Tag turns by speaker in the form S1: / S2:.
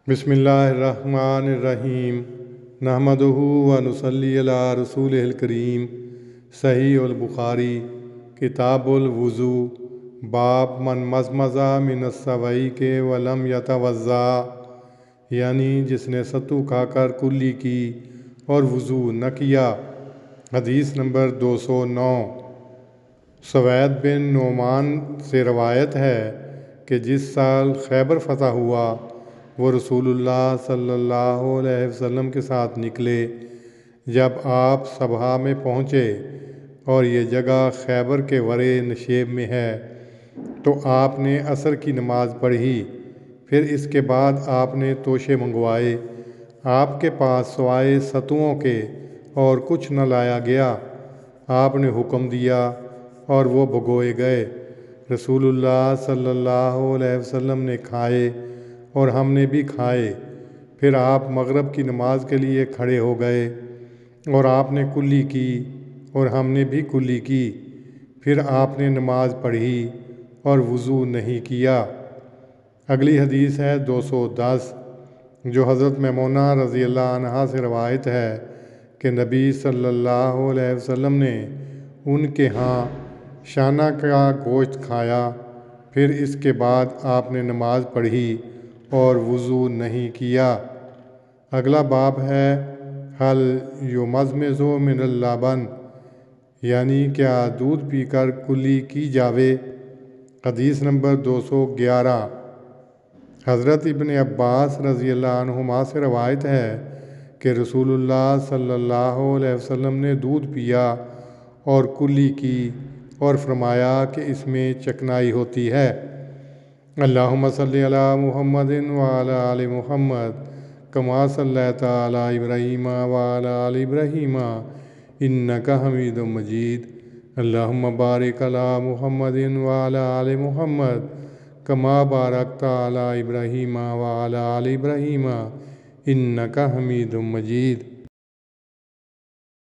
S1: بسم اللہ الرحمن الرحیم نحمدہ و نصلی علی رسول الکریم۔ صحیح البخاری کتاب الوضو باب من مزمزہ من السوئی کے ولم یتوضا، یعنی جس نے ستو کھا کر کلی کی اور وضو نہ کیا۔ حدیث نمبر 209۔ سوید بن نعمان سے روایت ہے کہ جس سال خیبر فتح ہوا وہ رسول اللہ صلی اللہ علیہ وسلم کے ساتھ نکلے۔ جب آپ صبح میں پہنچے اور یہ جگہ خیبر کے ورے نشیب میں ہے تو آپ نے عصر کی نماز پڑھی۔ پھر اس کے بعد آپ نے توشے منگوائے۔ آپ کے پاس سوائے ستوؤں کے اور کچھ نہ لایا گیا۔ آپ نے حکم دیا اور وہ بھگوئے گئے۔ رسول اللہ صلی اللہ علیہ وسلم نے کھائے اور ہم نے بھی کھائے۔ پھر آپ مغرب کی نماز کے لیے کھڑے ہو گئے اور آپ نے کلی کی اور ہم نے بھی کلی کی۔ پھر آپ نے نماز پڑھی اور وضو نہیں کیا۔ اگلی حدیث ہے 210، جو حضرت میمونہ رضی اللہ عنہا سے روایت ہے کہ نبی صلی اللہ علیہ وسلم نے ان کے ہاں شانہ کا گوشت کھایا۔ پھر اس کے بعد آپ نے نماز پڑھی اور وضو نہیں کیا۔ اگلا باب ہے حل یمزمز من اللبن، یعنی کیا دودھ پی کر کلی کی جاوے۔ حدیث نمبر 211۔ حضرت ابن عباس رضی اللہ عنہما سے روایت ہے کہ رسول اللہ صلی اللہ علیہ وسلم نے دودھ پیا اور کلی کی اور فرمایا کہ اس میں چکنائی ہوتی ہے۔ اللہم صلی علی محمد وعلی آل محمد کما صلیت علی ابراہیم وعلی آل ابراہیم انک حمید مجید۔ اللہم بارک علی محمد وعلی آل محمد کما بارکت علی ابراہیم وعلی آل ابراہیم انک حمید مجید۔